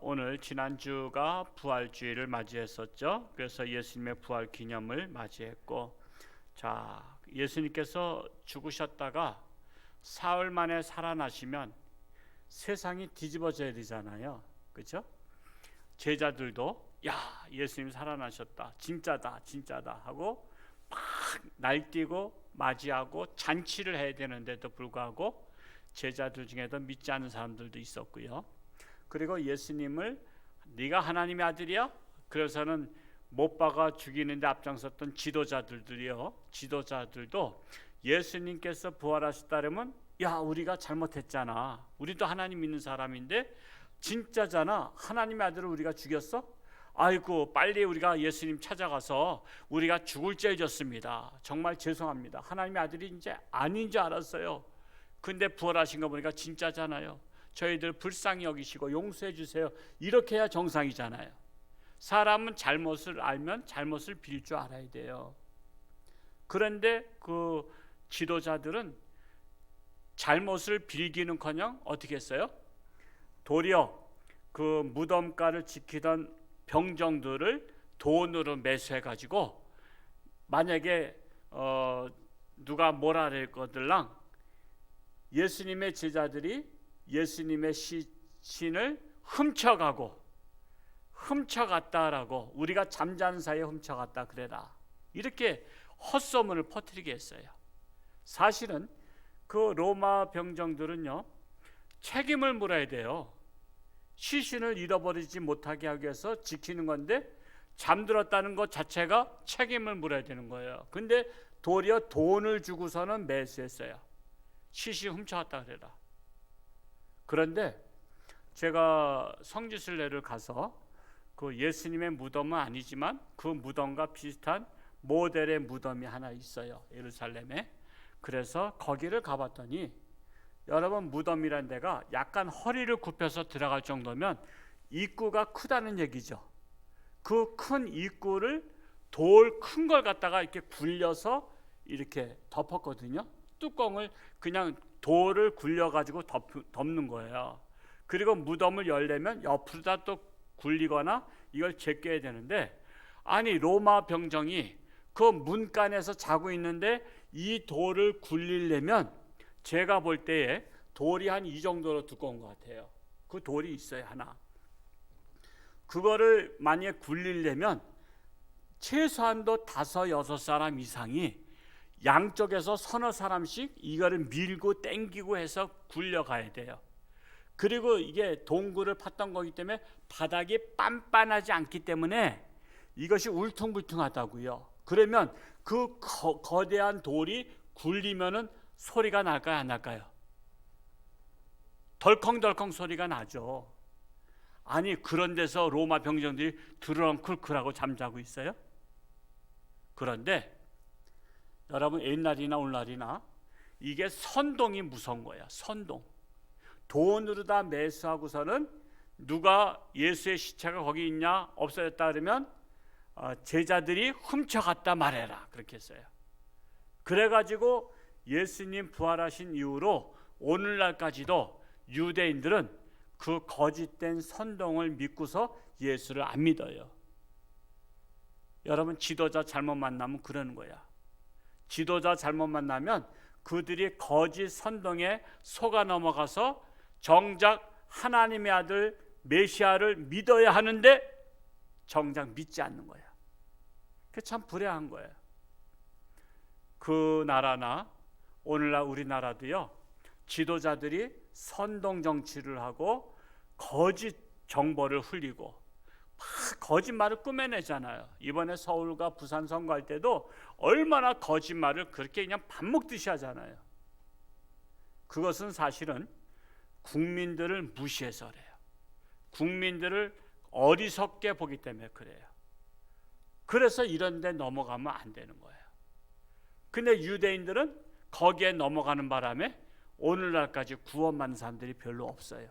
오늘 지난주가 부활주의를 맞이했었죠. 그래서 예수님의 부활 기념을 맞이했고, 예수님께서 죽으셨다가 사흘 만에 살아나시면 세상이 뒤집어져야 되잖아요. 그렇죠? 제자들도 예수님 살아나셨다, 진짜다 진짜다 하고 막 날뛰고 맞이하고 잔치를 해야 되는데도 불구하고 제자들 중에도 믿지 않는 사람들도 있었고요. 그리고 예수님을 네가 하나님의 아들이야? 그래서는 못 박아 죽이는데 앞장섰던 지도자들도 예수님께서 부활하셨다면 우리가 잘못했잖아, 우리도 하나님 믿는 사람인데 진짜잖아, 하나님의 아들을 우리가 죽였어? 아이고, 빨리 우리가 예수님 찾아가서 우리가 죽을 죄 졌습니다, 정말 죄송합니다, 하나님의 아들이 이제 아닌 줄 알았어요. 근데 부활하신 거 보니까 진짜잖아요, 저희들 불쌍히 여기시고 용서해 주세요, 이렇게 해야 정상이잖아요. 사람은 잘못을 알면 잘못을 빌 줄 알아야 돼요. 그런데 그 지도자들은 잘못을 빌기는커녕 어떻게 했어요? 도리어 그 무덤가를 지키던 병정들을 돈으로 매수해 가지고, 만약에 누가 뭐라 할 거들랑 예수님의 제자들이 예수님의 신을 훔쳐갔다라고, 우리가 잠자는 사이에 훔쳐갔다 그래라, 이렇게 헛소문을 퍼뜨리게 했어요. 사실은 그 로마 병정들은요, 책임을 물어야 돼요. 시신을 잃어버리지 못하게 하기 위해서 지키는 건데 잠들었다는 것 자체가 책임을 물어야 되는 거예요. 근데 도리어 돈을 주고서는 매수했어요. 시신 훔쳐갔다 그래라. 그런데 제가 성지순례를 가서 그 예수님의 무덤은 아니지만 그 무덤과 비슷한 모델의 무덤이 하나 있어요, 예루살렘에. 그래서 거기를 가봤더니, 여러분, 무덤이란 데가 약간 허리를 굽혀서 들어갈 정도면 입구가 크다는 얘기죠. 그 큰 입구를 돌 큰 걸 갖다가 이렇게 굴려서 이렇게 덮었거든요. 뚜껑을 그냥 돌을 굴려가지고 덮는 거예요. 그리고 무덤을 열려면 옆으로다 또 굴리거나 이걸 제껴야 되는데, 아니, 로마 병정이 그 문간에서 자고 있는데 이 돌을 굴리려면 제가 볼 때에 돌이 한 이 정도로 두꺼운 것 같아요. 그 돌이 있어요, 하나. 그거를 만약에 굴리려면 최소한도 5-6사람 이상이 양쪽에서 서너 사람씩 이거를 밀고 당기고 해서 굴려가야 돼요. 그리고 이게 동굴을 팠던 거기 때문에 바닥이 빤빤하지 않기 때문에 이것이 울퉁불퉁하다고요. 그러면 그 거대한 돌이 굴리면은 소리가 날까요, 안 날까요? 덜컹덜컹 소리가 나죠. 아니, 그런 데서 로마 병정들이 드렁클클하고 잠자고 있어요? 그런데 여러분, 옛날이나 오늘날이나 이게 선동이 무서운 거야. 선동. 돈으로 다 매수하고서는 누가 예수의 시체가 거기 있냐 없어졌다 그러면 제자들이 훔쳐갔다 말해라, 그렇게 했어요. 그래가지고 예수님 부활하신 이후로 오늘날까지도 유대인들은 그 거짓된 선동을 믿고서 예수를 안 믿어요. 여러분, 지도자 잘못 만나면 그러는 거야. 지도자 잘못 만나면 그들이 거짓 선동에 속아 넘어가서 정작 하나님의 아들 메시아를 믿어야 하는데 정작 믿지 않는 거야. 그게 참 불행한 거예요. 그 나라나 오늘날 우리나라도요, 지도자들이 선동 정치를 하고 거짓 정보를 흘리고 막 거짓말을 꾸며내잖아요. 이번에 서울과 부산 선거할 때도 얼마나 거짓말을 그렇게 그냥 밥 먹듯이 하잖아요. 그것은 사실은 국민들을 무시해서 그래요. 국민들을 어리석게 보기 때문에 그래요. 그래서 이런 데 넘어가면 안 되는 거예요. 근데 유대인들은 거기에 넘어가는 바람에 오늘날까지 구원받는 사람들이 별로 없어요.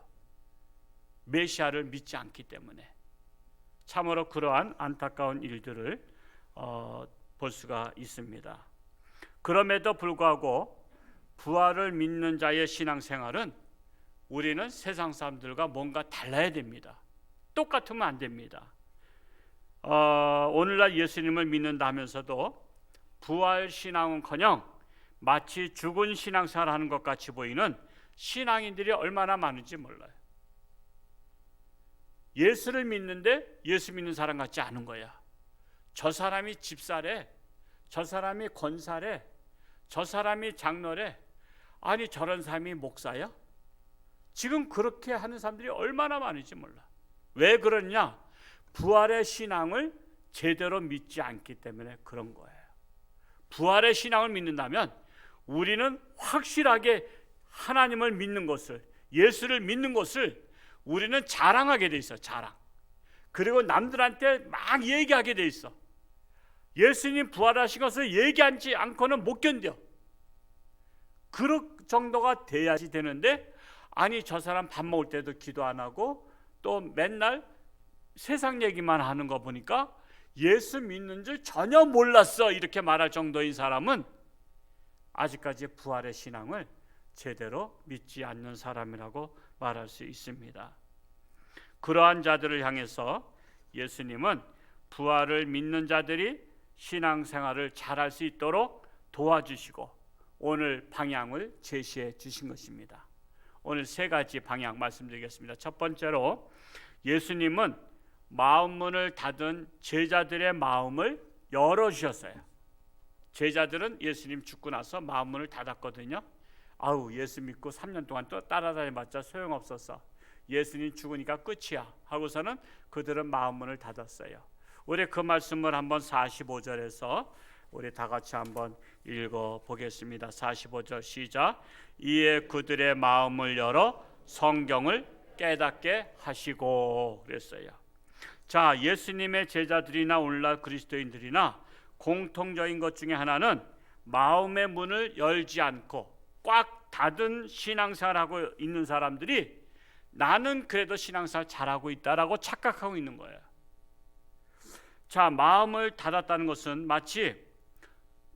메시아를 믿지 않기 때문에. 참으로 그러한 안타까운 일들을 볼 수가 있습니다. 그럼에도 불구하고 부활을 믿는 자의 신앙생활은 우리는 세상 사람들과 뭔가 달라야 됩니다. 똑같으면 안 됩니다. 오늘날 예수님을 믿는다 하면서도 부활 신앙은커녕 마치 죽은 신앙생활 하는 것 같이 보이는 신앙인들이 얼마나 많은지 몰라요. 예수를 믿는데 예수 믿는 사람 같지 않은 거야. 저 사람이 집사래, 저 사람이 권사래, 저 사람이 장로래. 아니 저런 사람이 목사야? 지금 그렇게 하는 사람들이 얼마나 많은지 몰라. 왜 그러냐? 부활의 신앙을 제대로 믿지 않기 때문에 그런 거예요. 부활의 신앙을 믿는다면 우리는 확실하게 하나님을 믿는 것을, 예수를 믿는 것을 우리는 자랑하게 돼 있어. 자랑. 그리고 남들한테 막 얘기하게 돼 있어. 예수님 부활하신 것을 얘기하지 않고는 못 견뎌. 그럴 정도가 돼야지 되는데, 아니 저 사람 밥 먹을 때도 기도 안 하고 또 맨날 세상 얘기만 하는 거 보니까 예수 믿는 줄 전혀 몰랐어, 이렇게 말할 정도인 사람은 아직까지 부활의 신앙을 제대로 믿지 않는 사람이라고 말할 수 있습니다. 그러한 자들을 향해서 예수님은 부활을 믿는 자들이 신앙생활을 잘할 수 있도록 도와주시고 오늘 방향을 제시해 주신 것입니다. 오늘 세 가지 방향 말씀드리겠습니다. 첫 번째로, 예수님은 마음문을 닫은 제자들의 마음을 열어주셨어요. 제자들은 예수님 죽고 나서 마음문을 닫았거든요. 아우, 예수 믿고 3년 동안 또 따라다녀봤자 소용없었어, 예수님 죽으니까 끝이야 하고서는 그들은 마음문을 닫았어요. 우리 그 말씀을 한번 45절에서 우리 다 같이 한번 읽어보겠습니다. 45절 시작. 이에 그들의 마음을 열어 성경을 깨닫게 하시고 그랬어요. 자, 예수님의 제자들이나 오늘날 그리스도인들이나 공통적인 것 중에 하나는 마음의 문을 열지 않고 꽉 닫은 신앙생활하고 있는 사람들이 나는 그래도 신앙생활 잘하고 있다라고 착각하고 있는 거예요. 자, 마음을 닫았다는 것은 마치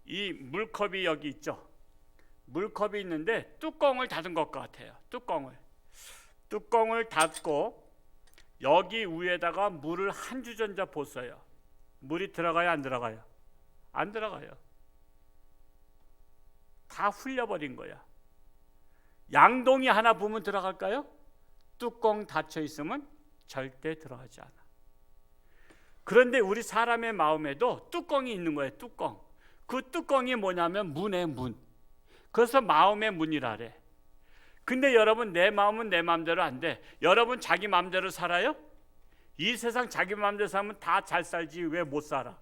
이 물컵이 여기 있죠. 물컵이 있는데 뚜껑을 닫은 것 같아요. 뚜껑을 닫고 여기 위에다가 물을 한 주전자 붓어요. 물이 들어가요, 안 들어가요? 안 들어가요. 다 흘려버린 거야. 양동이 하나 부으면 들어갈까요? 뚜껑 닫혀 있으면 절대 들어가지 않아. 그런데 우리 사람의 마음에도 뚜껑이 있는 거예요. 뚜껑. 그 뚜껑이 뭐냐면 문의 문. 그래서 마음의 문이라래. 근데 여러분, 내 마음은 내 마음대로 안 돼. 여러분 자기 마음대로 살아요? 이 세상 자기 마음대로 살면 다 잘 살지 왜 못 살아?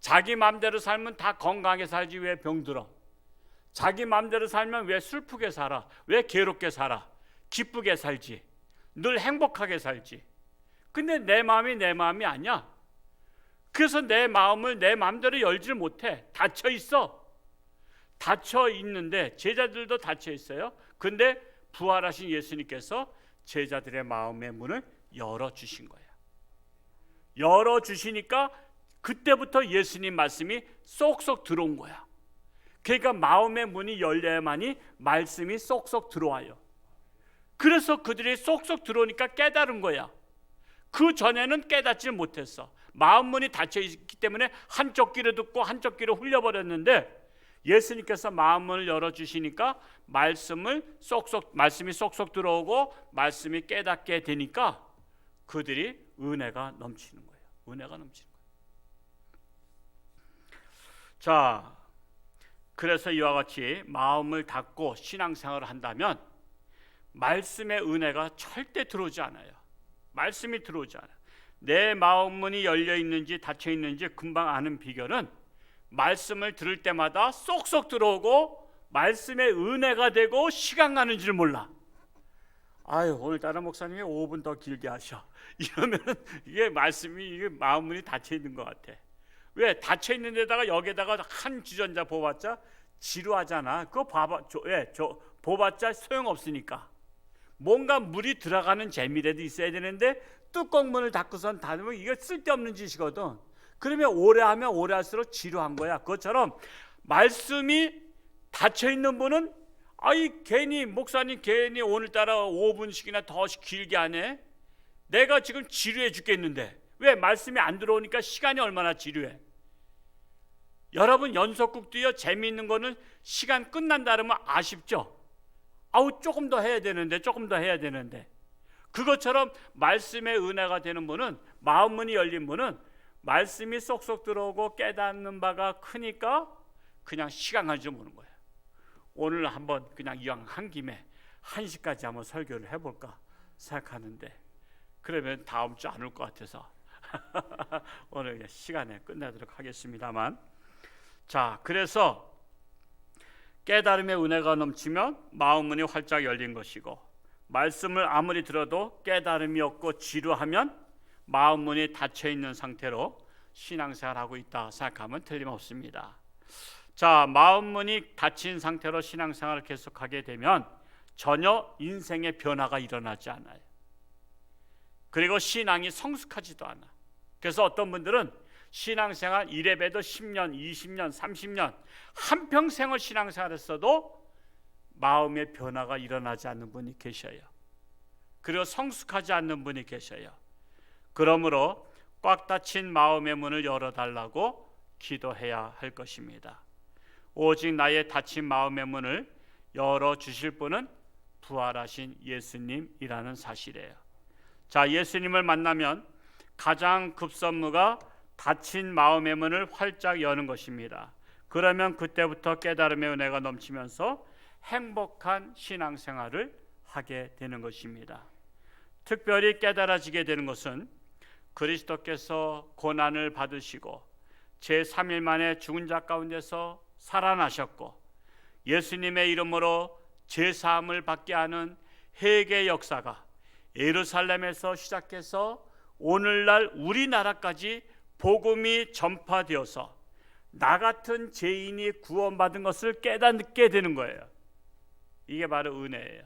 자기 마음대로 살면 다 건강하게 살지 왜 병들어? 자기 마음대로 살면 왜 슬프게 살아? 왜 괴롭게 살아? 기쁘게 살지. 늘 행복하게 살지. 근데 내 마음이 내 마음이 아니야. 그래서 내 마음을 내 마음대로 열지를 못해. 닫혀 있어. 닫혀 있는데 제자들도 닫혀 있어요. 근데 부활하신 예수님께서 제자들의 마음의 문을 열어주신 거예요. 열어주시니까 그때부터 예수님 말씀이 쏙쏙 들어온 거야. 그러니까 마음의 문이 열려야만이 말씀이 쏙쏙 들어와요. 그래서 그들이 쏙쏙 들어오니까 깨달은 거야. 그 전에는 깨닫지 못했어. 마음 문이 닫혀 있기 때문에 한쪽 귀로 듣고 한쪽 귀로 흘려버렸는데 예수님께서 마음 문을 열어주시니까 말씀이 쏙쏙 들어오고 말씀이 깨닫게 되니까 그들이 은혜가 넘치는 거예요. 은혜가 넘치는 거예요. 자, 그래서 이와 같이 마음을 닫고 신앙생활을 한다면 말씀의 은혜가 절대 들어오지 않아요. 말씀이 들어오지 않아요. 내 마음 문이 열려 있는지 닫혀 있는지 금방 아는 비결은 말씀을 들을 때마다 쏙쏙 들어오고 말씀의 은혜가 되고 시간 가는 줄 몰라. 아유, 오늘따라 목사님이 5분 더 길게 하셔. 이러면 이게 말씀이 이게 마음 문이 닫혀 있는 것 같아. 왜? 닫혀 있는 데다가 여기에다가 한 주전자 보봤자 지루하잖아. 그거 보봤자 소용없으니까. 뭔가 물이 들어가는 재미라도 있어야 되는데 뚜껑 문을 닫고선 닫으면 이게 쓸데없는 짓이거든. 그러면 오래 하면 오래 할수록 지루한 거야. 그것처럼 말씀이 닫혀 있는 분은 괜히 목사님 괜히 오늘따라 5분씩이나 더 길게 하네. 내가 지금 지루해 죽겠는데 왜 말씀이 안 들어오니까 시간이 얼마나 지루해. 여러분 연속극도요, 재미있는 거는 시간 끝난다 그러면 아쉽죠. 아우 조금 더 해야 되는데, 조금 더 해야 되는데. 그것처럼 말씀의 은혜가 되는 분은, 마음 문이 열린 분은 말씀이 쏙쏙 들어오고 깨닫는 바가 크니까 그냥 시간 가지 보는 거예요. 오늘 한번 그냥 이왕 한 김에 1시까지 한번 설교를 해볼까 생각하는데, 그러면 다음 주 안 올 것 같아서 오늘 그냥 시간에 끝내도록 하겠습니다만, 자, 그래서 깨달음의 은혜가 넘치면 마음 문이 활짝 열린 것이고, 말씀을 아무리 들어도 깨달음이 없고 지루하면 마음 문이 닫혀 있는 상태로 신앙생활하고 있다 생각하면 틀림없습니다. 자, 마음 문이 닫힌 상태로 신앙생활을 계속하게 되면 전혀 인생의 변화가 일어나지 않아요. 그리고 신앙이 성숙하지도 않아. 그래서 어떤 분들은 신앙생활 이래봬도 10년, 20년, 30년 한평생을 신앙생활했어도 마음의 변화가 일어나지 않는 분이 계셔요. 그리고 성숙하지 않는 분이 계셔요. 그러므로 꽉 닫힌 마음의 문을 열어달라고 기도해야 할 것입니다. 오직 나의 닫힌 마음의 문을 열어주실 분은 부활하신 예수님이라는 사실이에요. 자, 예수님을 만나면 가장 급선무가 닫힌 마음의 문을 활짝 여는 것입니다. 그러면 그때부터 깨달음의 은혜가 넘치면서 행복한 신앙생활을 하게 되는 것입니다. 특별히 깨달아지게 되는 것은 그리스도께서 고난을 받으시고 제3일 만에 죽은 자 가운데서 살아나셨고 예수님의 이름으로 제사함을 받게 하는 회개 역사가 예루살렘에서 시작해서 오늘날 우리나라까지 복음이 전파되어서 나 같은 죄인이 구원받은 것을 깨닫게 되는 거예요. 이게 바로 은혜예요.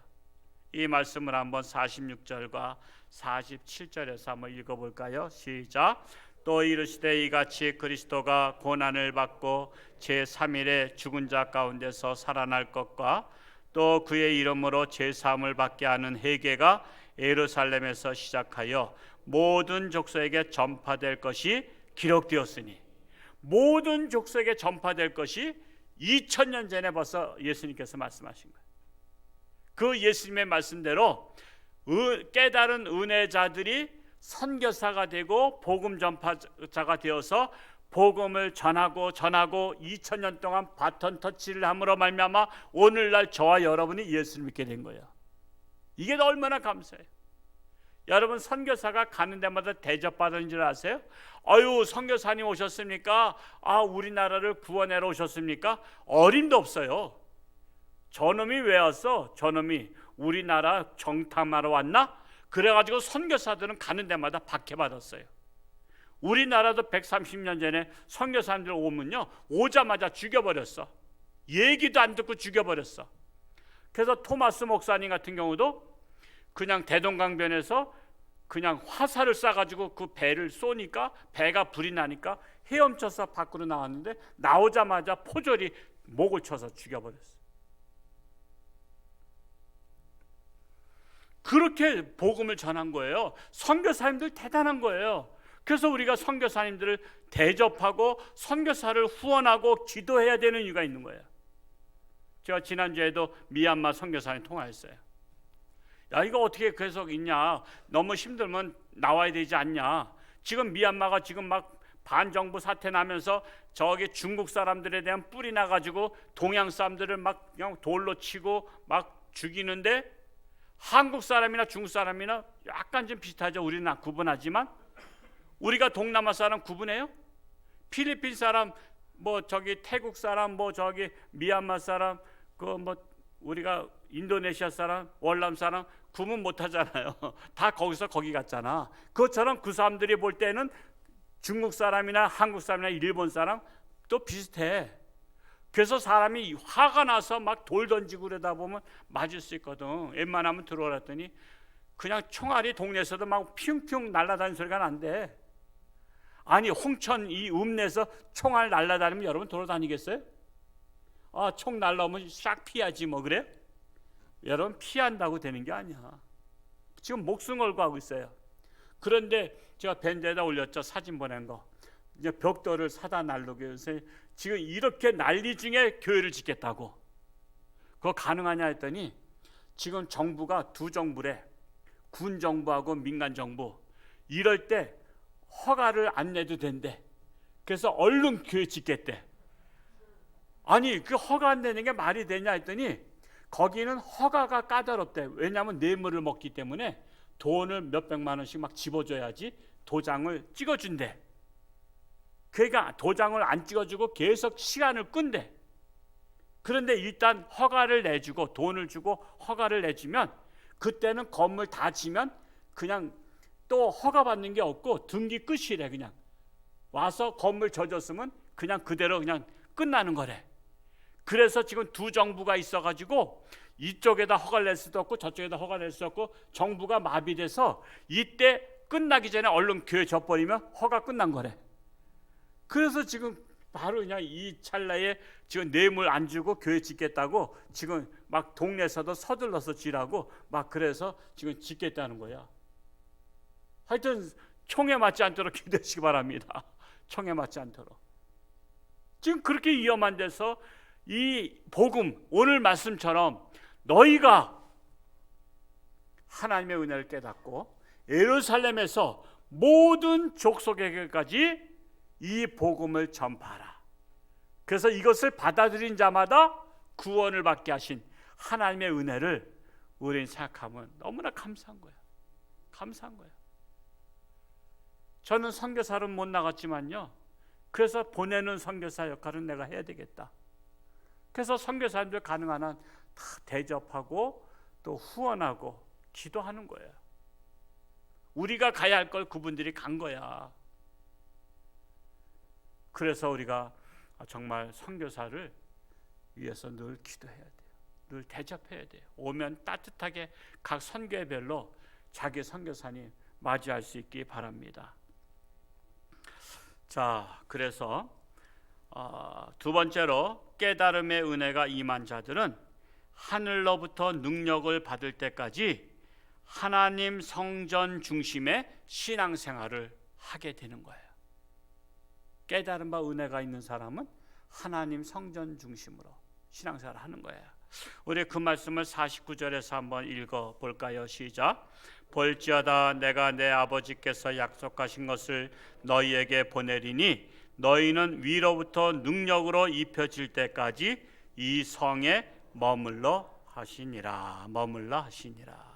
이 말씀을 한번 46절과 47절에서 한번 읽어볼까요? 시작. 또 이르시되 이같이 그리스도가 고난을 받고 제3일에 죽은 자 가운데서 살아날 것과 또 그의 이름으로 제사함을 받게 하는 회개가 예루살렘에서 시작하여 모든 족속에게 전파될 것이 기록되었으니, 모든 족속에게 전파될 것이 2000년 전에 벌써 예수님께서 말씀하신 거예요. 그 예수님의 말씀대로 깨달은 은혜자들이 선교사가 되고 복음 전파자가 되어서 복음을 전하고 2000년 동안 바톤 터치를 함으로 말미암아 오늘날 저와 여러분이 예수를 믿게 된 거예요. 이게 얼마나 감사해요. 여러분 선교사가 가는 데마다 대접받은 줄 아세요? 아유, 선교사님 오셨습니까? 아, 우리나라를 구원하러 오셨습니까? 어림도 없어요. 저놈이 왜 왔어? 저놈이 우리나라 정탐하러 왔나? 그래가지고 선교사들은 가는 데마다 박해받았어요. 우리나라도 130년 전에 선교사님들 오면요, 오자마자 죽여버렸어. 얘기도 안 듣고 죽여버렸어. 그래서 토마스 목사님 같은 경우도 그냥 대동강변에서 그냥 화살을 쏴가지고 그 배를 쏘니까 배가 불이 나니까 헤엄쳐서 밖으로 나왔는데 나오자마자 포졸이 목을 쳐서 죽여버렸어. 그렇게 복음을 전한 거예요. 선교사님들 대단한 거예요. 그래서 우리가 선교사님들을 대접하고 선교사를 후원하고 기도해야 되는 이유가 있는 거예요. 제가 지난주에도 미얀마 선교사님 통화했어요. 야, 이거 어떻게 계속 있냐? 너무 힘들면 나와야 되지 않냐? 지금 미얀마가 지금 막 반정부 사태 나면서 저기 중국 사람들에 대한 뿔이 나가지고 동양 사람들을 막 그냥 돌로 치고 막 죽이는데, 한국 사람이나 중국 사람이나 약간 좀 비슷하죠. 우리는 구분하지만 우리가 동남아 사람 구분해요? 필리핀 사람, 뭐 저기 태국 사람, 뭐 저기 미얀마 사람, 그 뭐 우리가 인도네시아 사람, 월남 사람 구분 못 하잖아요. 다 거기서 거기 갔잖아. 그것처럼 그 사람들이 볼 때는 중국 사람이나 한국 사람이나 일본 사람 또 비슷해. 그래서 사람이 화가 나서 막 돌 던지고 그러다 보면 맞을 수 있거든. 웬만하면 들어오랬더니 그냥 총알이 동네에서도 막 핑핑 날아다니는 소리가 난대. 아니, 홍천 이 읍내에서 총알 날아다니면 여러분 돌아다니겠어요? 아, 총 날라오면 샥 피하지 뭐 그래? 여러분 피한다고 되는 게 아니야. 지금 목숨 걸고 하고 있어요. 그런데 제가 밴드에다 올렸죠. 사진 보낸 거. 이제 벽돌을 사다 날르기 위해서 지금 이렇게 난리 중에 교회를 짓겠다고. 그거 가능하냐 했더니 지금 정부가 두 정부래. 군 정부하고 민간 정부. 이럴 때 허가를 안 내도 된대. 그래서 얼른 교회 짓겠대. 아니 그 허가 안 내는 게 말이 되냐 했더니 거기는 허가가 까다롭대. 왜냐하면 뇌물을 먹기 때문에 돈을 몇백만 원씩 막 집어줘야지 도장을 찍어준대. 그러니까 도장을 안 찍어주고 계속 시간을 끈대. 그런데 일단 허가를 내주고 돈을 주고 허가를 내주면 그때는 건물 다 지면 그냥 또 허가 받는 게 없고 등기 끝이래. 그냥 와서 건물 져줬으면 그냥 그대로 그냥 끝나는 거래. 그래서 지금 두 정부가 있어가지고 이쪽에다 허가를 낼 수도 없고 저쪽에다 허가를 낼 수 없고 정부가 마비돼서 이때 끝나기 전에 얼른 교회 져버리면 허가 끝난 거래. 그래서 지금 바로 그냥 이 찰나에 지금 뇌물 안 주고 교회 짓겠다고 지금 막 동네에서도 서둘러서 지라고 막 그래서 지금 짓겠다는 거야. 하여튼 총에 맞지 않도록 기도하시기 바랍니다. 총에 맞지 않도록. 지금 그렇게 위험한 데서 이 복음 오늘 말씀처럼 너희가 하나님의 은혜를 깨닫고 예루살렘에서 모든 족속에게까지 이 복음을 전파하라. 그래서 이것을 받아들인 자마다 구원을 받게 하신 하나님의 은혜를 우리는 생각하면 너무나 감사한 거예요. 감사한 거예요. 저는 선교사는 못 나갔지만요. 그래서 보내는 선교사 역할은 내가 해야 되겠다. 그래서 선교사님들 가능한 한 다 대접하고 또 후원하고 기도하는 거예요. 우리가 가야 할 걸 그분들이 간 거야. 그래서 우리가 정말 선교사를 위해서 늘 기도해야 돼요. 늘 대접해야 돼요. 오면 따뜻하게 각 선교회별로 자기 선교사님 맞이할 수 있기 바랍니다. 자, 그래서 두 번째로 깨달음의 은혜가 임한 자들은 하늘로부터 능력을 받을 때까지 하나님 성전 중심의 신앙생활을 하게 되는 거예요. 깨달음과 은혜가 있는 사람은 하나님 성전 중심으로 신앙생활을 하는 거예요. 우리 그 말씀을 49절에서 한번 읽어볼까요? 시작. 볼지어다 내가 내 아버지께서 약속하신 것을 너희에게 보내리니 너희는 위로부터 능력으로 입혀질 때까지 이 성에 머물러 하시니라. 머물러 하시니라.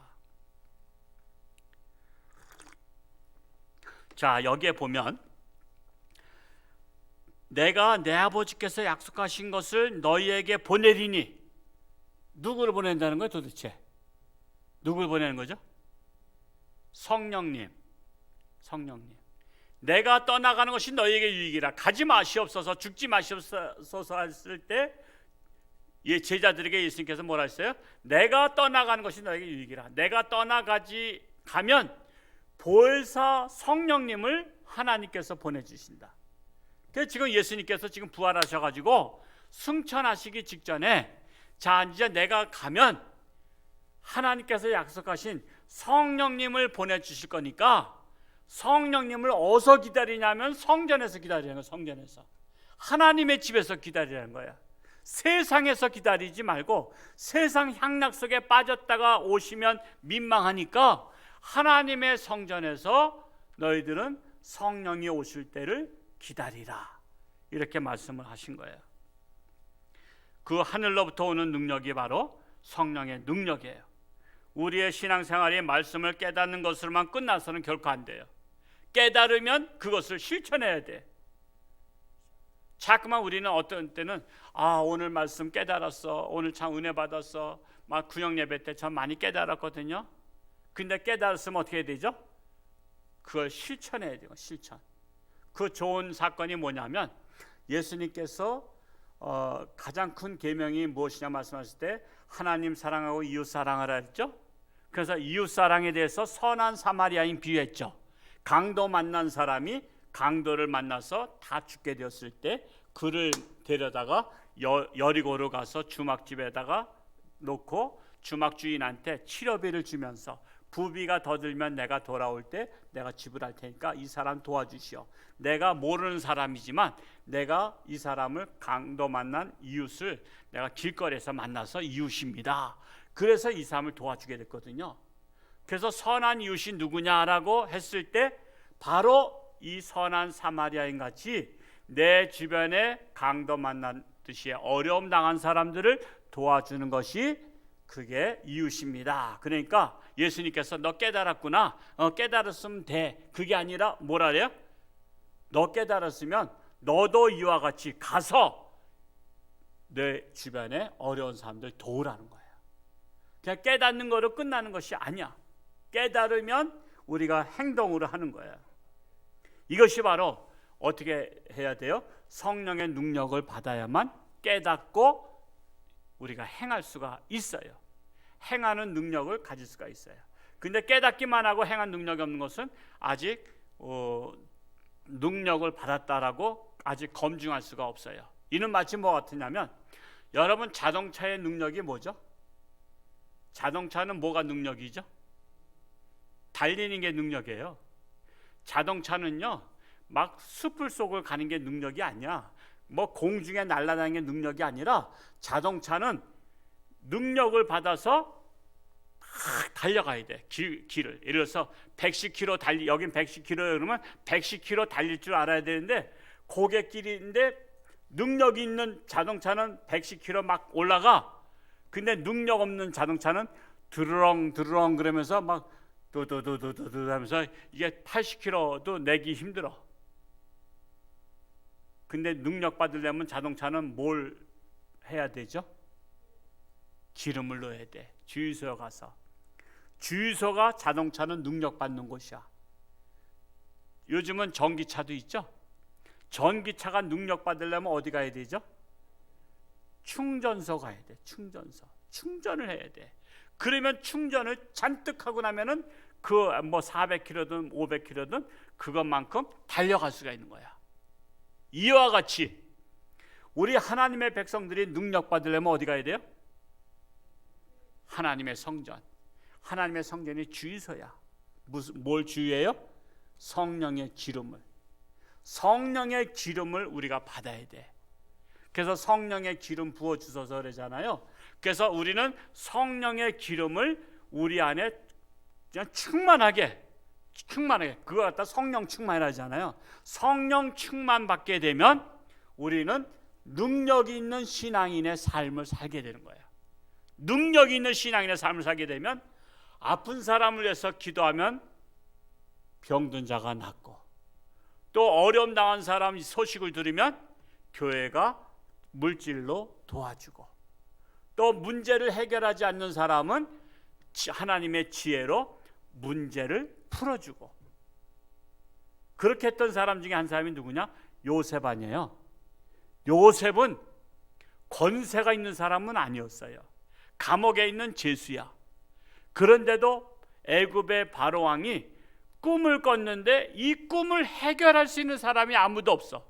자, 여기에 보면 내가 내 아버지께서 약속하신 것을 너희에게 보내리니 누구를 보낸다는 거예요 도대체? 누구를 보내는 거죠? 성령님. 성령님. 내가 떠나가는 것이 너희에게 유익이라. 가지 마시옵소서, 죽지 마시옵소서 했을 때 제자들에게 예수님께서 뭐라 했어요? 내가 떠나가는 것이 너희에게 유익이라. 내가 가면 보혜사 성령님을 하나님께서 보내주신다. 그래서 지금 예수님께서 지금 부활하셔가지고 승천하시기 직전에 자 이제 내가 가면 하나님께서 약속하신 성령님을 보내주실 거니까 성령님을 어디서 기다리냐면 성전에서 기다리는 거예요. 성전에서. 하나님의 집에서 기다리라는 거야. 세상에서 기다리지 말고 세상 향락 속에 빠졌다가 오시면 민망하니까 하나님의 성전에서 너희들은 성령이 오실 때를 기다리라. 이렇게 말씀을 하신 거예요. 그 하늘로부터 오는 능력이 바로 성령의 능력이에요. 우리의 신앙생활이 말씀을 깨닫는 것으로만 끝나서는 결코 안 돼요. 깨달으면 그것을 실천해야 돼. 자꾸만 우리는 어떤 때는 오늘 말씀 깨달았어. 오늘 참 은혜 받았어. 막 구역 예배 때 참 많이 깨달았거든요. 근데 깨달았으면 어떻게 해야 되죠? 그걸 실천해야 돼요. 실천. 그 좋은 사건이 뭐냐면 예수님께서 가장 큰 계명이 무엇이냐 말씀하실 때 하나님 사랑하고 이웃 사랑하라 했죠. 그래서 이웃 사랑에 대해서 선한 사마리아인 비유했죠. 강도 만난 사람이 강도를 만나서 다 죽게 되었을 때 그를 데려다가 여리고로 가서 주막집에다가 놓고 주막 주인한테 치료비를 주면서 부비가 더 들면 내가 돌아올 때 내가 지불할 테니까 이 사람 도와주시오. 내가 모르는 사람이지만 내가 이 사람을 강도 만난 이웃을 내가 길거리에서 만나서 이웃입니다. 그래서 이 사람을 도와주게 됐거든요. 그래서 선한 이웃이 누구냐라고 했을 때 바로 이 선한 사마리아인 같이 내 주변에 강도 만났듯이 어려움 당한 사람들을 도와주는 것이 그게 이웃입니다. 그러니까 예수님께서 너 깨달았구나, 깨달았으면 돼, 그게 아니라 뭐라 그래요? 너 깨달았으면 너도 이와 같이 가서 내 주변에 어려운 사람들 도우라는 거예요. 그냥 깨닫는 거로 끝나는 것이 아니야. 깨달으면 우리가 행동으로 하는 거예요. 이것이 바로 어떻게 해야 돼요? 성령의 능력을 받아야만 깨닫고 우리가 행할 수가 있어요. 행하는 능력을 가질 수가 있어요. 근데 깨닫기만 하고 행한 능력이 없는 것은 아직 능력을 받았다라고 아직 검증할 수가 없어요. 이는 마치 뭐 같으냐면, 여러분 자동차의 능력이 뭐죠? 자동차는 뭐가 능력이죠? 달리는 게 능력이에요. 자동차는요, 막 숲을 속을 가는 게 능력이 아니야. 뭐 공중에 날아다니는 게 능력이 아니라, 자동차는 능력을 받아서 달려가야 돼. 길을. 예를 들어서 110km 여긴 110km 그러면 110km 달릴 줄 알아야 되는데, 고갯길인데 능력이 있는 자동차는 110km 막 올라가. 근데 능력 없는 자동차는 드르렁 그러면서 막 도도도도도 하면서 이게 80km도 내기 힘들어. 근데 능력 받으려면 자동차는 뭘 해야 되죠? 기름을 넣어야 돼. 주유소에 가서. 주유소가 자동차는 능력 받는 곳이야. 요즘은 전기차도 있죠? 전기차가 능력 받으려면 어디 가야 되죠? 충전소 가야 돼. 충전소. 충전을 해야 돼. 그러면 충전을 잔뜩 하고 나면은 그 뭐 400km든 500km든 그것만큼 달려갈 수가 있는 거야. 이와 같이 우리 하나님의 백성들이 능력 받으려면 어디 가야 돼요? 하나님의 성전. 하나님의 성전이 주유소야. 뭘 주유해요? 성령의 기름을. 성령의 기름을 우리가 받아야 돼. 그래서 성령의 기름 부어 주셔서 그러잖아요. 그래서 우리는 성령의 기름을 우리 안에 그냥 충만하게 그거 갖다 성령 충만이라잖아요. 성령 충만 받게 되면 우리는 능력이 있는 신앙인의 삶을 살게 되는 거예요. 능력이 있는 신앙인의 삶을 살게 되면 아픈 사람을 위해서 기도하면 병든 자가 낫고, 또 어려움 당한 사람 소식을 들으면 교회가 물질로 도와주고, 또 문제를 해결하지 않는 사람은 하나님의 지혜로 문제를 풀어주고. 그렇게 했던 사람 중에 한 사람이 누구냐? 요셉 아니에요. 요셉은 권세가 있는 사람은 아니었어요. 감옥에 있는 죄수야. 그런데도 애굽의 바로 왕이 꿈을 꿨는데 이 꿈을 해결할 수 있는 사람이 아무도 없어.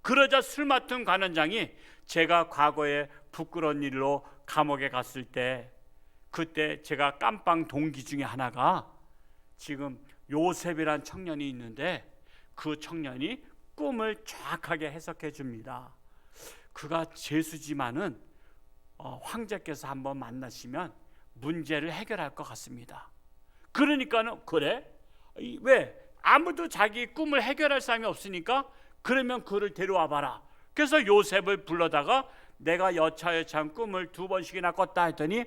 그러자 술 맡은 관원장이 제가 과거에 부끄러운 일로 감옥에 갔을 때, 그때 제가 깜빵 동기 중에 하나가 지금 요셉이란 청년이 있는데 그 청년이 꿈을 정확하게 해석해 줍니다. 그가 죄수지만은 황제께서 한번 만나시면 문제를 해결할 것 같습니다. 그러니까는 그래? 왜? 아무도 자기 꿈을 해결할 사람이 없으니까 그러면 그를 데려와 봐라. 그래서 요셉을 불러다가 내가 여차여차한 꿈을 2번씩이나 꿨다 했더니,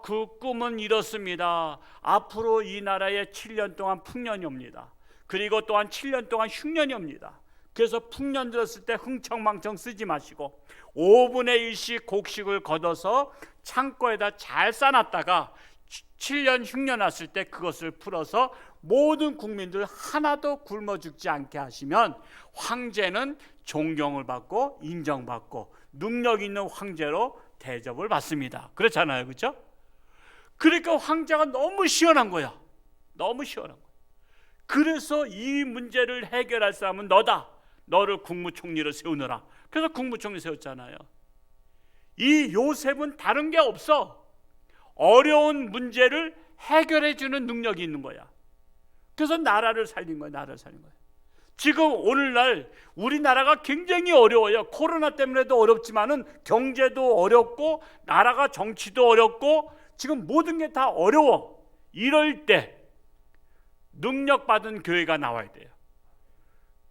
그 꿈은 이렇습니다. 앞으로 이 나라에 7년 동안 풍년이 옵니다. 그리고 또한 7년 동안 흉년이 옵니다. 그래서 풍년 들었을 때 흥청망청 쓰지 마시고 5분의 1씩 곡식을 걷어서 창고에다 잘 싸놨다가 7년 흉년 왔을 때 그것을 풀어서 모든 국민들 하나도 굶어 죽지 않게 하시면 황제는 존경을 받고 인정받고 능력 있는 황제로 대접을 받습니다. 그렇잖아요, 그렇죠? 그러니까 황제가 너무 시원한 거야. 너무 시원한 거야. 그래서 이 문제를 해결할 사람은 너다. 너를 국무총리로 세우느라. 그래서 국무총리 세웠잖아요. 이 요셉은 다른 게 없어. 어려운 문제를 해결해 주는 능력이 있는 거야. 그래서 나라를 살린 거야. 나라를 살린 거야. 지금 오늘날 우리나라가 굉장히 어려워요. 코로나 때문에도 어렵지만은 경제도 어렵고 나라가 정치도 어렵고 지금 모든 게 다 어려워. 이럴 때 능력받은 교회가 나와야 돼요.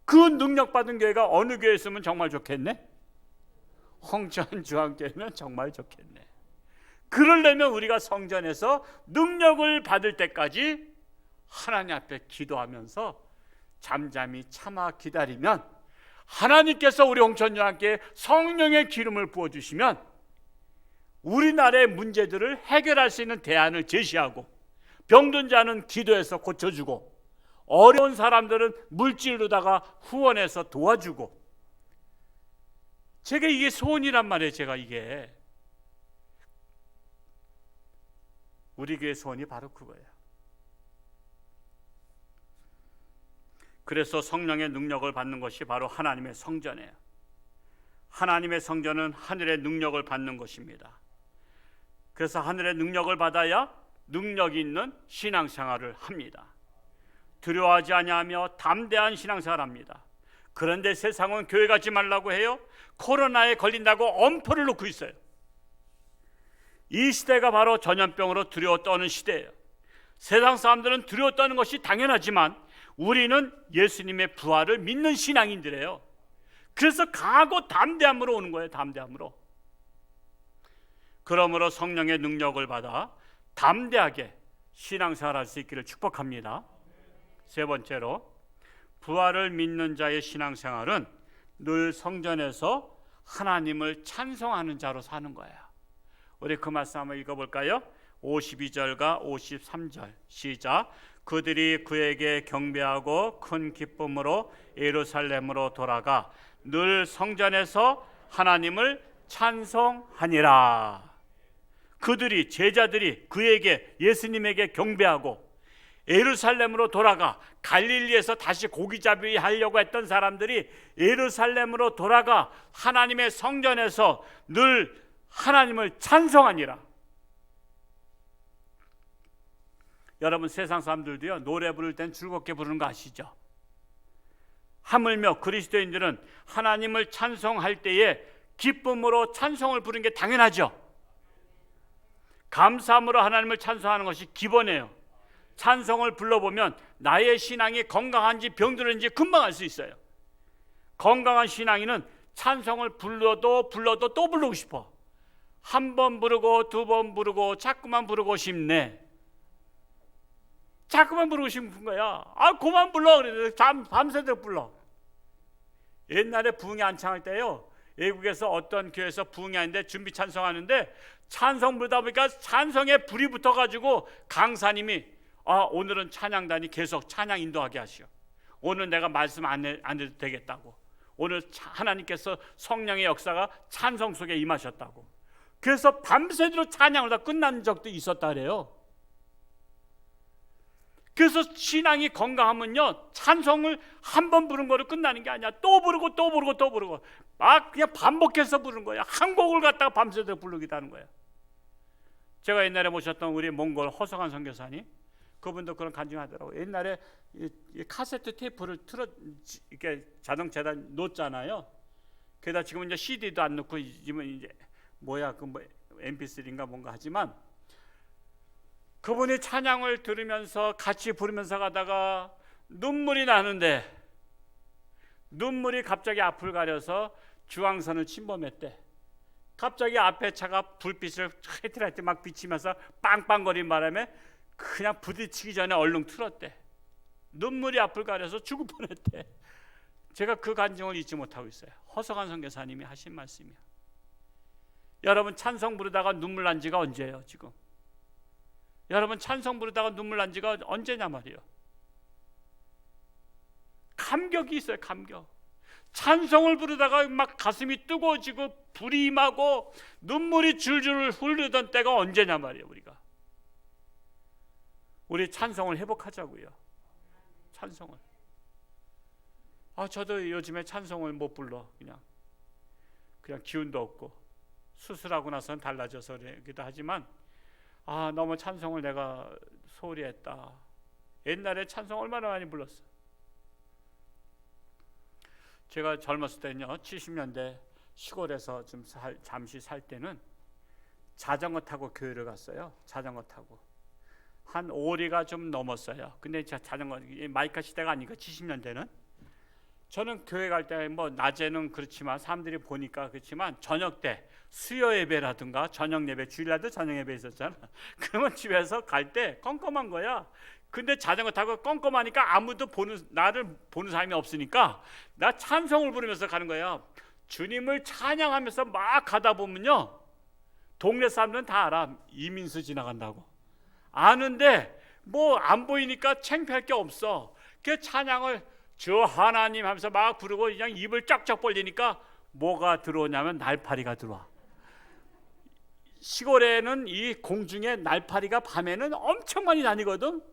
그 능력받은 교회가 어느 교회에 있으면 정말 좋겠네? 홍천 중앙교회는 정말 좋겠네. 그러려면 우리가 성전에서 능력을 받을 때까지 하나님 앞에 기도하면서 잠잠히 참아 기다리면 하나님께서 우리 홍천중앙교회에 성령의 기름을 부어주시면 우리나라의 문제들을 해결할 수 있는 대안을 제시하고 병든 자는 기도해서 고쳐주고 어려운 사람들은 물질로다가 후원해서 도와주고, 제가 이게 소원이란 말이에요. 제가 이게 우리 교회 소원이 바로 그거예요. 그래서 성령의 능력을 받는 것이 바로 하나님의 성전이에요. 하나님의 성전은 하늘의 능력을 받는 것입니다. 그래서 하늘의 능력을 받아야 능력 있는 신앙생활을 합니다. 두려워하지 아니하며 담대한 신앙생활을 합니다. 그런데 세상은 교회 가지 말라고 해요. 코로나에 걸린다고 엄포를 놓고 있어요. 이 시대가 바로 전염병으로 두려워 떠는 시대예요. 세상 사람들은 두려워 떠는 것이 당연하지만 우리는 예수님의 부활을 믿는 신앙인들이에요. 그래서 강하고 담대함으로 오는 거예요. 담대함으로. 그러므로 성령의 능력을 받아 담대하게 신앙생활할 수 있기를 축복합니다. 세 번째로, 부활을 믿는 자의 신앙생활은 늘 성전에서 하나님을 찬송하는 자로 사는 거예요. 우리 그 말씀 한번 읽어볼까요? 52절과 53절 시작. 그들이 그에게 경배하고 큰 기쁨으로 예루살렘으로 돌아가 늘 성전에서 하나님을 찬송하니라. 그들이, 제자들이 그에게, 예수님에게 경배하고 예루살렘으로 돌아가, 갈릴리에서 다시 고기잡이 하려고 했던 사람들이 예루살렘으로 돌아가 하나님의 성전에서 늘 하나님을 찬송하니라. 여러분, 세상 사람들도요, 노래 부를 땐 즐겁게 부르는 거 아시죠? 하물며 그리스도인들은 하나님을 찬송할 때에 기쁨으로 찬송을 부르는 게 당연하죠. 감사함으로 하나님을 찬송하는 것이 기본이에요. 찬송을 불러보면 나의 신앙이 건강한지 병들었는지 금방 알 수 있어요. 건강한 신앙인은 찬송을 불러도 또 부르고 싶어. 한 번 부르고 두 번 부르고 자꾸만 부르고 싶네. 자꾸만 부르고 싶은 거야. 아, 그만 불러. 그래. 밤새도록 불러. 옛날에 부흥회 안창할 때요, 외국에서 어떤 교회에서 부흥회 하는데 준비 찬송하는데 찬송 부르다 보니까 찬송에 불이 붙어가지고 강사님이, 오늘은 찬양단이 계속 찬양 인도하게 하시오. 오늘 내가 말씀 안 해도 되겠다고. 오늘 하나님께서 성령의 역사가 찬송 속에 임하셨다고. 그래서 밤새도록 찬양을 다 끝난 적도 있었다 그래요. 그래서 신앙이 건강하면요, 찬송을 한 번 부른 거로 끝나는 게 아니야. 또 부르고 또 부르고 또 부르고 막 그냥 반복해서 부르는 거야. 한 곡을 갖다가 밤새도록 부르기도 하는 거야. 제가 옛날에 모셨던 우리 몽골 허성한 선교사님, 그분도 그런 간증하더라고요. 옛날에 이 카세트 테이프를 이렇게 자동차에다 놓잖아요. 게다가 지금 이제 CD도 안 넣고 이제 MP3인가 뭔가 하지만, 그분이 찬양을 들으면서 같이 부르면서 가다가 눈물이 나는데, 눈물이 갑자기 앞을 가려서 중앙선을 침범했대. 갑자기 앞에 차가 불빛을 하이트라이트 막 비치면서 빵빵거리는 바람에 그냥 부딪히기 전에 얼른 틀었대. 눈물이 앞을 가려서 죽을 뻔했대. 제가 그 간증을 잊지 못하고 있어요. 허석한 선교사님이 하신 말씀이야. 여러분, 찬송 부르다가 눈물 난 지가 언제예요? 지금 여러분, 찬송 부르다가 눈물 난 지가 언제냐 말이에요. 감격이 있어요. 감격. 찬송을 부르다가 막 가슴이 뜨거워지고 불이 임하고 눈물이 줄줄 흐르던 때가 언제냐 말이에요. 우리 찬송을 회복하자고요. 찬송을. 저도 요즘에 찬송을 못 불러. 그냥 기운도 없고, 수술하고 나서는 달라져서 그러기도 하지만, 너무 찬송을 내가 소홀히 했다. 옛날에 찬송 얼마나 많이 불렀어. 제가 젊었을 때는요, 70년대 시골에서 좀 잠시 살 때는 자전거 타고 교회를 갔어요. 자전거 타고 한 5리가 좀 넘었어요. 근데 자전거 마이카 시대가 아니니까 70년대는 저는 교회 갈 때 뭐 낮에는 그렇지만 사람들이 보니까 그렇지만 저녁 때 수요 예배라든가 저녁 예배, 주일날도 저녁 예배 있었잖아. 그러면 집에서 갈 때 껌껌한 거야. 근데 자전거 타고 껌껌하니까 아무도 나를 보는 사람이 없으니까 나 찬송을 부르면서 가는 거야. 주님을 찬양하면서 막 가다 보면요, 동네 사람들은 다 알아. 이민수 지나간다고 아는데 뭐 안 보이니까 창피할 게 없어. 그 찬양을 주 하나님 하면서 막 부르고 그냥 입을 쫙쫙 벌리니까 뭐가 들어오냐면 날파리가 들어와. 시골에는 이 공중에 날파리가 밤에는 엄청 많이 다니거든.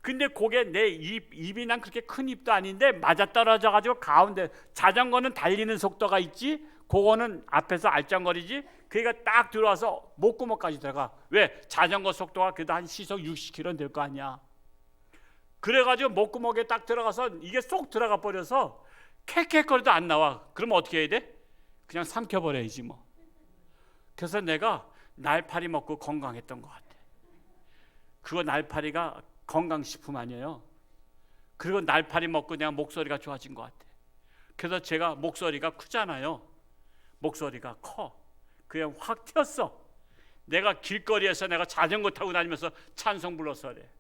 근데 그게 내 입이 난 그렇게 큰 입도 아닌데 맞아떨어져 가지고 가운데, 자전거는 달리는 속도가 있지, 그거는 앞에서 알짱거리지, 그게 딱 들어와서 목구멍까지 들어가. 왜? 자전거 속도가 그래도 한 시속 60km 될 거 아니야. 그래가지고 목구멍에 딱 들어가서 이게 쏙 들어가 버려서 캑캑거리도 안 나와. 그러면 어떻게 해야 돼? 그냥 삼켜버려야지 뭐. 그래서 내가 날파리 먹고 건강했던 것 같아. 그거 날파리가 건강식품 아니에요. 그리고 날파리 먹고 그냥 목소리가 좋아진 것 같아. 그래서 제가 목소리가 크잖아요. 목소리가 커. 그냥 확 튀었어. 내가 길거리에서 내가 자전거 타고 다니면서 찬송 불러서 그래.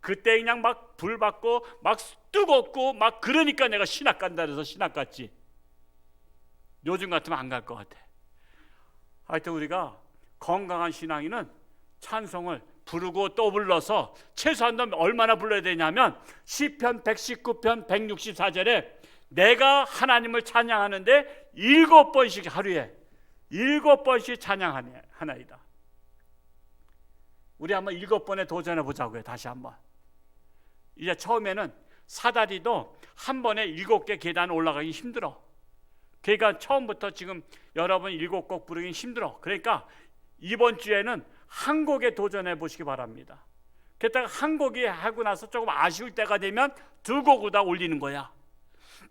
그때 그냥 막 불 받고 막 뜨겁고 막 그러니까 내가 신학 간다 그래서 신학 갔지. 요즘 같으면 안 갈 것 같아. 하여튼 우리가 건강한 신앙인은 찬송을 부르고 또 불러서 최소한 얼마나 불러야 되냐면 시편 119편 164절에 내가 하나님을 찬양하는데 7번씩 하루에 7번씩 찬양하나이다. 우리 한번 7번에 도전해 보자고요. 다시 한번. 이제 처음에는 사다리도 한 번에 7개 계단 올라가기 힘들어. 그러니까 처음부터 지금 여러분 7곡 부르기 힘들어. 그러니까 이번 주에는 한 곡에 도전해 보시기 바랍니다. 그랬다가 한 곡이 하고 나서 조금 아쉬울 때가 되면 2곡을 다 올리는 거야.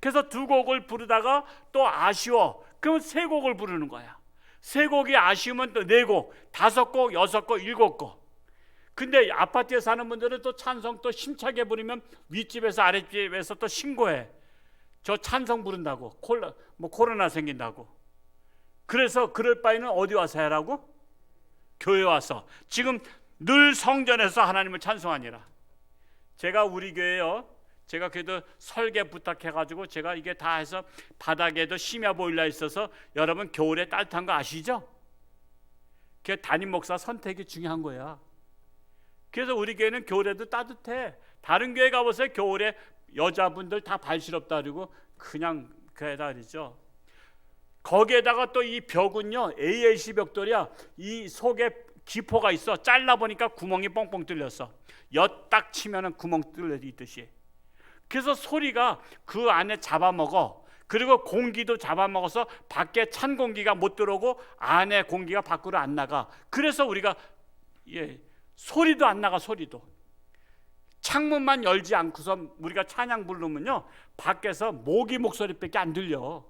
그래서 2곡을 부르다가 또 아쉬워. 그러면 3곡을 부르는 거야. 3곡이 아쉬우면 또 4곡, 5곡, 6곡, 7곡. 근데 아파트에 사는 분들은 또 찬송 또 힘차게 부르면 윗집에서 아랫집에서 또 신고해. 저 찬송 부른다고 코로나 생긴다고. 그래서 그럴 바에는 어디 와서 하라고? 교회 와서. 지금 늘 성전에서 하나님을 찬송하니라. 제가 우리 교회요, 제가 그래도 설계 부탁해가지고 제가 이게 다 해서 바닥에도 심야 보일러 있어서 여러분 겨울에 따뜻한 거 아시죠? 그 담임 목사 선택이 중요한 거야. 그래서 우리 교회는 겨울에도 따뜻해. 다른 교회 가보세요. 겨울에 여자분들 다 발 시렵다 그러고 그냥 그래다 그러죠. 거기에다가 또 이 벽은요, ALC 벽돌이야. 이 속에 기포가 있어. 잘라보니까 구멍이 뻥뻥 뚫렸어. 엿딱 치면은 구멍 뚫려 있듯이. 그래서 소리가 그 안에 잡아먹어. 그리고 공기도 잡아먹어서 밖에 찬 공기가 못 들어오고 안에 공기가 밖으로 안 나가. 그래서 우리가 소리도 안 나가. 소리도 창문만 열지 않고서 우리가 찬양 부르면요, 밖에서 모기 목소리밖에 안 들려.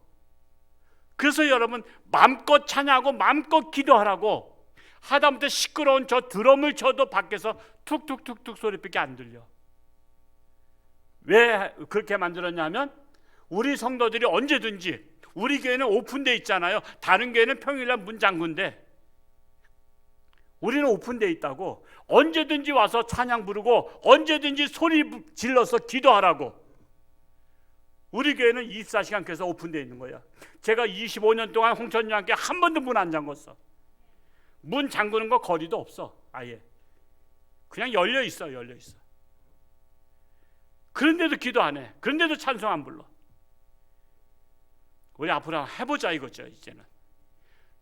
그래서 여러분 마음껏 찬양하고 마음껏 기도하라고. 하다못해 시끄러운 저 드럼을 쳐도 밖에서 툭툭툭툭 소리밖에 안 들려. 왜 그렇게 만들었냐면 우리 성도들이 언제든지, 우리 교회는 오픈되어 있잖아요. 다른 교회는 평일날 문 잠근데 우리는 오픈되어 있다고. 언제든지 와서 찬양 부르고 언제든지 소리 질러서 기도하라고. 우리 교회는 24시간 계속 오픈되어 있는 거야. 제가 25년 동안 홍천님께 한 번도 문 안 잠궜어. 문 잠그는 거 거리도 없어. 아예 그냥 열려 있어. 그런데도 기도 안 해. 그런데도 찬송 안 불러. 우리 앞으로 해보자 이거죠. 이제는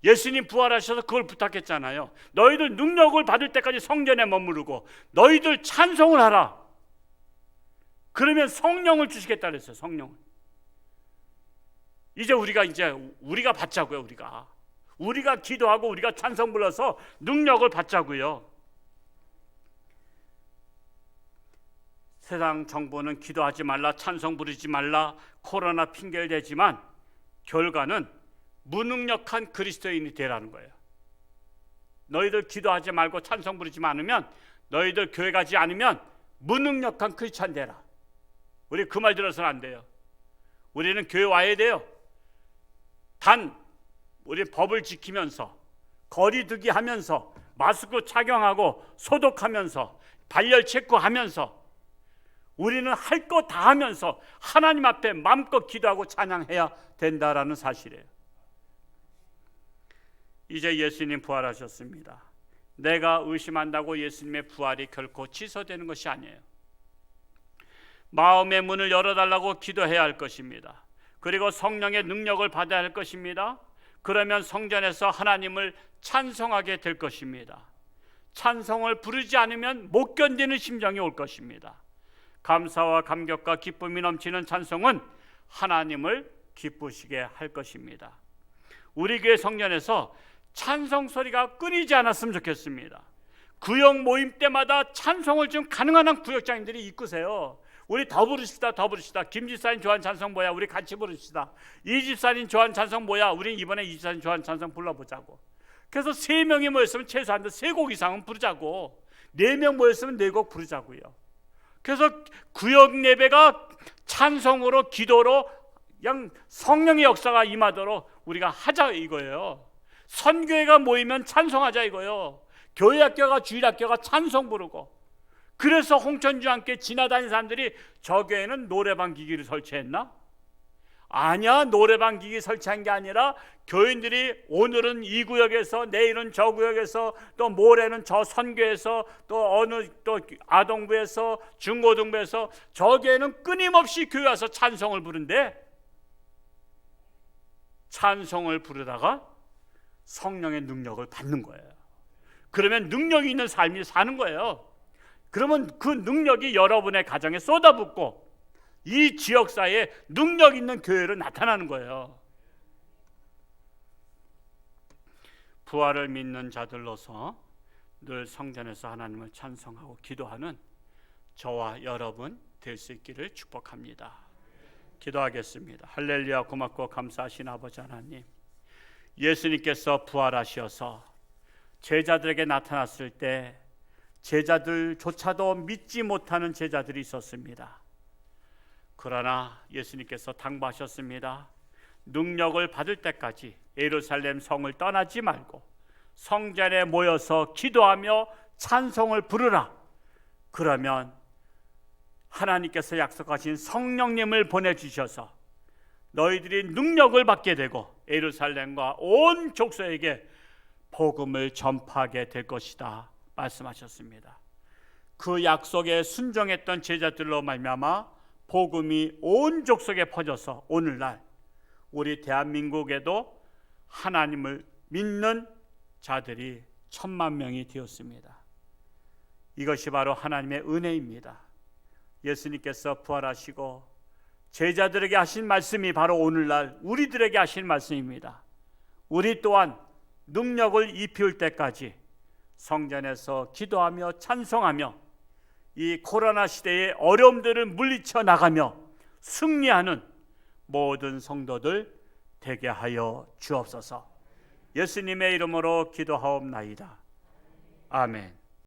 예수님 부활하셔서 그걸 부탁했잖아요. 너희들 능력을 받을 때까지 성전에 머무르고 너희들 찬송을 하라. 그러면 성령을 주시겠다 그랬어요. 성령을. 이제 우리가 받자고요. 우리가 기도하고 우리가 찬송 불러서 능력을 받자고요. 세상 정부는 기도하지 말라, 찬송 부르지 말라, 코로나 핑계를 대지만 결과는 무능력한 그리스도인이 되라는 거예요. 너희들 기도하지 말고 찬송 부르지 않으면, 너희들 교회 가지 않으면 무능력한 크리스찬 되라. 우리 그 말 들어서는 안 돼요. 우리는 교회 와야 돼요. 단 우리 법을 지키면서, 거리두기 하면서, 마스크 착용하고 소독하면서, 발열 체크하면서, 우리는 할 거 다 하면서 하나님 앞에 마음껏 기도하고 찬양해야 된다라는 사실이에요. 이제 예수님 부활하셨습니다. 내가 의심한다고 예수님의 부활이 결코 취소되는 것이 아니에요. 마음의 문을 열어달라고 기도해야 할 것입니다. 그리고 성령의 능력을 받아야 할 것입니다. 그러면 성전에서 하나님을 찬송하게 될 것입니다. 찬송을 부르지 않으면 못 견디는 심정이 올 것입니다. 감사와 감격과 기쁨이 넘치는 찬송은 하나님을 기쁘시게 할 것입니다. 우리 교회 성전에서 찬송 소리가 끊이지 않았으면 좋겠습니다. 구역 모임 때마다 찬송을 좀 가능한 한 구역장님들이 이끄세요. 우리 더 부르시다, 더 부르시다. 김 집사님 좋아하는 찬송 뭐야? 우리 같이 부르시다. 이 집사님 좋아하는 찬송 뭐야? 우리 이번에 이 집사님 좋아하는 찬송 불러보자고. 그래서 3명이 모였으면 최소한 3곡 이상은 부르자고, 4명 모였으면 4곡 부르자고요. 그래서 구역 예배가 찬송으로, 기도로 그냥 성령의 역사가 임하도록 우리가 하자 이거예요. 선교회가 모이면 찬송하자 이거예요. 교회학교가, 주일학교가 찬송 부르고. 그래서 홍천주와 함께 지나다니는 사람들이 저 교회는 노래방 기기를 설치했나? 아니야, 노래방 기기 설치한 게 아니라 교인들이 오늘은 이 구역에서, 내일은 저 구역에서, 또 모레는 저 선교에서, 또 어느 또 아동부에서, 중고등부에서, 저 교회는 끊임없이 교회 와서 찬송을 부른대. 찬송을 부르다가 성령의 능력을 받는 거예요. 그러면 능력이 있는 삶이 사는 거예요. 그러면 그 능력이 여러분의 가정에 쏟아붓고 이 지역사회에 능력 있는 교회로 나타나는 거예요. 부활을 믿는 자들로서 늘 성전에서 하나님을 찬송하고 기도하는 저와 여러분 될 수 있기를 축복합니다. 기도하겠습니다. 할렐루야. 고맙고 감사하신 아버지 하나님, 예수님께서 부활하셔서 제자들에게 나타났을 때 제자들조차도 믿지 못하는 제자들이 있었습니다. 그러나 예수님께서 당부하셨습니다. 능력을 받을 때까지 예루살렘 성을 떠나지 말고 성전에 모여서 기도하며 찬송을 부르라. 그러면 하나님께서 약속하신 성령님을 보내주셔서 너희들이 능력을 받게 되고 예루살렘과 온 족속에게 복음을 전파하게 될 것이다 말씀하셨습니다. 그 약속에 순종했던 제자들로 말미암아 복음이 온 족속에 퍼져서 오늘날 우리 대한민국에도 하나님을 믿는 자들이 1,000만 명이 되었습니다. 이것이 바로 하나님의 은혜입니다. 예수님께서 부활하시고 제자들에게 하신 말씀이 바로 오늘날 우리들에게 하신 말씀입니다. 우리 또한 능력을 입힐 때까지 성전에서 기도하며 찬송하며 이 코로나 시대의 어려움들을 물리쳐 나가며 승리하는 모든 성도들 되게 하여 주옵소서. 예수님의 이름으로 기도하옵나이다. 아멘.